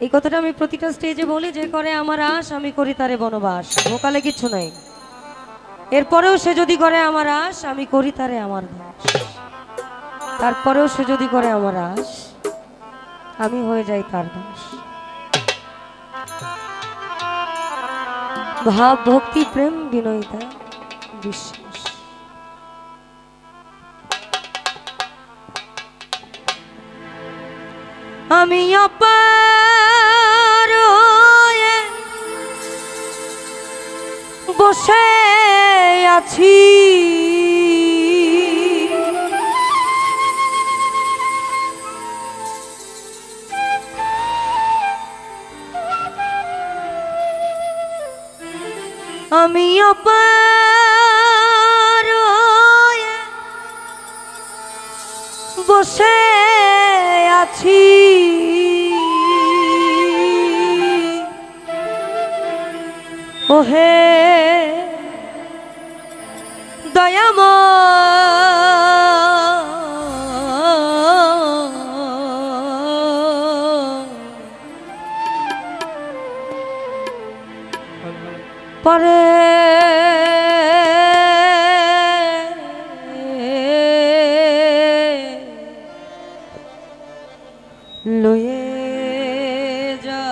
এই কথাটা আমি প্রতিটা স্টেজে বলি, যে করে আমার আশ আমি করি তারে বনবাস। ভোকালে কিছু নাই। এরপরেও সে যদি করে আমার আশ আমি করি তারে আমার দাস। তারপরেও সে যদি করে আমার আশ আমি হয়ে যাই তার দাস। ভাব ভক্তি প্রেম বিনয়িতা বিশ্বাস। আমি অপার হয়ে বসে আছি, আমি অপার হয়ে বসে আছি, ওহে দয়াময় পরে লয়ে যা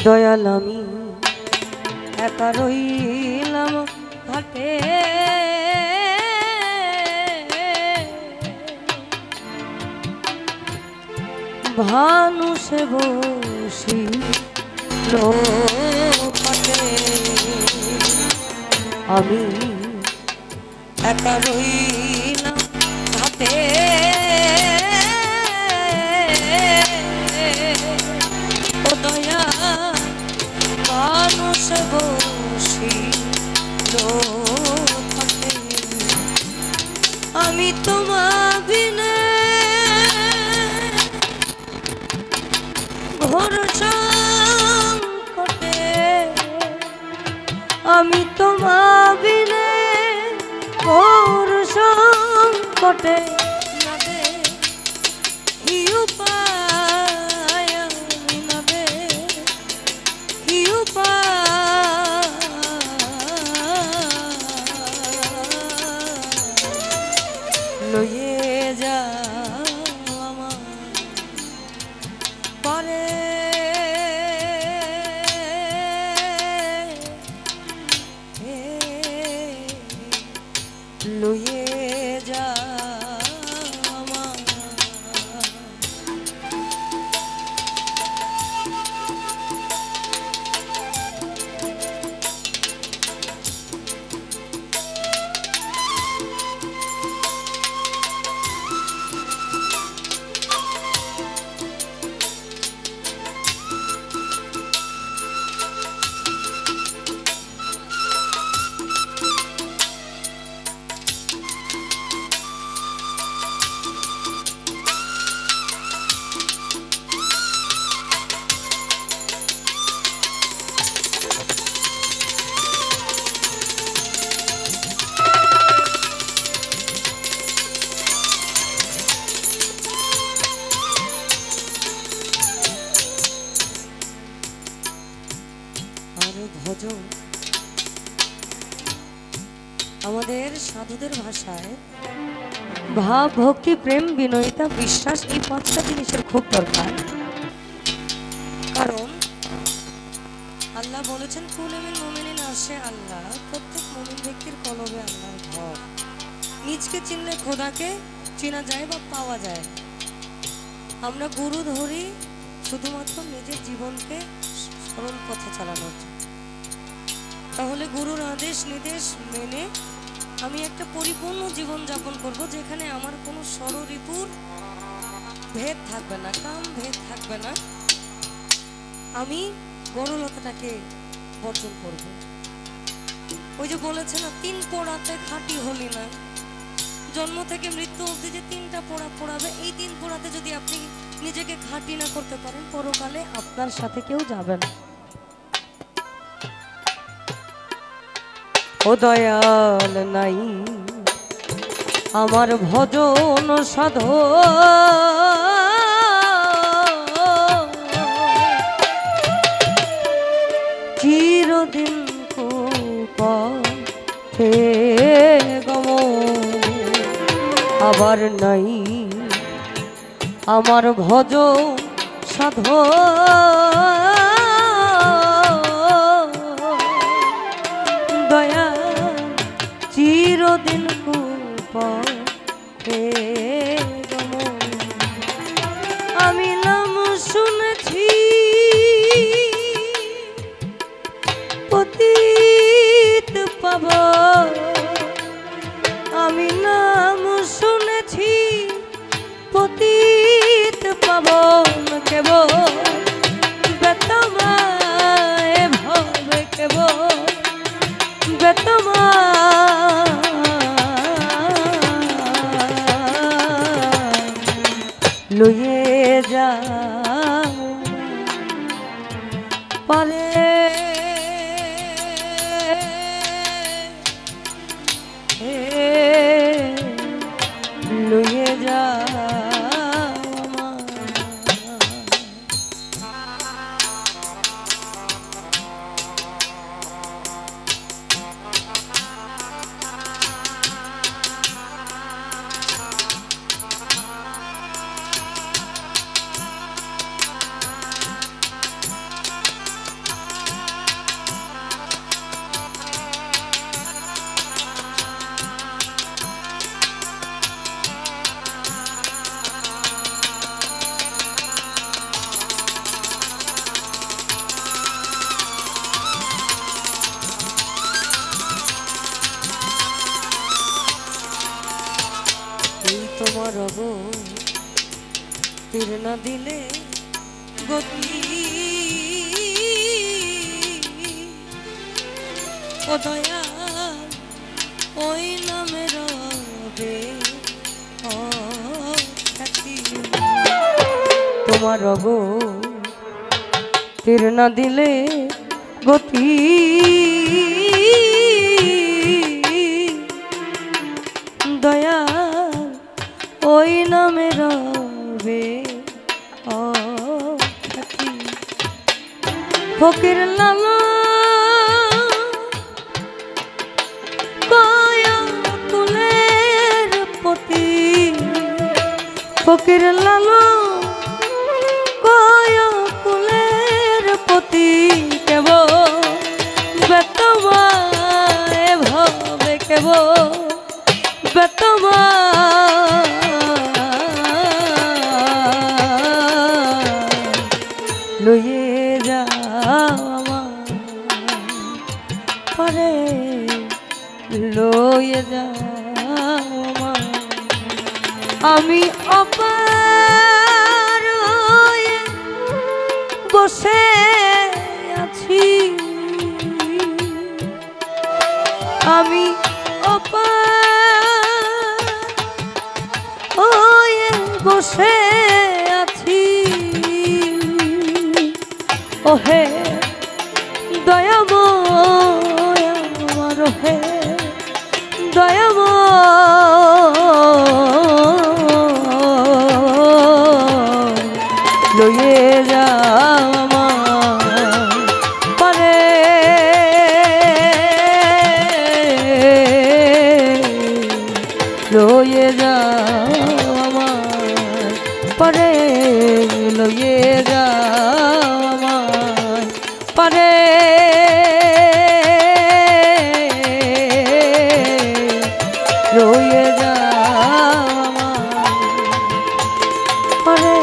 দয়াল আমি একা রইলাম ঘাটে, ভানু সে বসি লোকাটে, আমি একা রইলাম ঘাটে, ও দয়া মানুষ বসি লোকাটে, আমি তোমার বিনে ঘোর সংকটে, আমি তোমার বিনে ঘোর সংকটে, নাবে কি উপায়, আমি নাবে কি উপায়, লয়ে যা আমার পরে লয়ে যা আমার। ভজন আমাদের সাধুদের ভাষায় ভাব ভক্তি প্রেম বিনয়িতা বিশ্বাস, এই পাঁচটা জিনিসের খুব দরকার। কারণ আল্লাহ বলেছেন কুলে মিন মুমিনিন আসে আল্লাহ, প্রত্যেক মুমিন ব্যক্তির কলবে আল্লাহর ঘর। নিজকে চিনলে খোদাকে চেনা যায় বা পাওয়া যায়। আমরা গুরু ধরি শুধুমাত্র নিজের জীবনকে সরল পথে চালানোর জন্য। তাহলে গুরুর আদেশ নির্দেশ মেনে আমি একটা পরিপূর্ণ জীবন যাপন করব, যেখানে আমার কোনো ষড়রিপুর ভেদ থাকবে না, কাম ভেদ থাকবে না। আমি গরলতাটাকে বর্জন করব। ওই যে বলেছে না, 3 পোড়াতে খাঁটি হলি না। জন্ম থেকে মৃত্যু অবধি যে 3টা পোড়া পোড়াবে, এই 3 পোড়াতে যদি আপনি নিজেকে খাঁটি না করতে পারেন, পরকালে আপনার সাথে কেউ যাবে না। ও দয়াল নাই আমার ভজন সাধ, চিরদিন কুপথে গমন। আবার নাই আমার ভজন সাধ, দয়া চিরদিন কুপথে গমন। আমি নাম শুনেছি পতিত পাব, আমি নাম শুনেছি পতিত পাবন। কেবল বেতমায় ভবে, কেবল বেতমায় লয়ে যা পারে, লয়ে যা তোমার তীর না দিলে গতি, ও দয়া ওই নামে রবে খ্যাতি। তোমার তীর না দিলে গতি, দয়া ওই নামে রবে খ্যাতি। ফকির লালা কয়া কুলের পতি, ফকির লালা কয়া কুলের পতি। কেবল বেতমায় ভবে, কেবল বেতমায় লয়ে যাওয়া পরে, লয়ে যাওয়া। আমি অপার হয়ে বসে আছি, আমি অপার হয়ে বসে আছি। ওহে দয়াময় আমার, হে দয়াময় লয়ে যাওয়া পারে, লয়ে যাওয়া পারে, লয়ে যাওয়া করে রয়ে যাও আমার পরে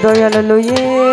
দয়াল লইয়ে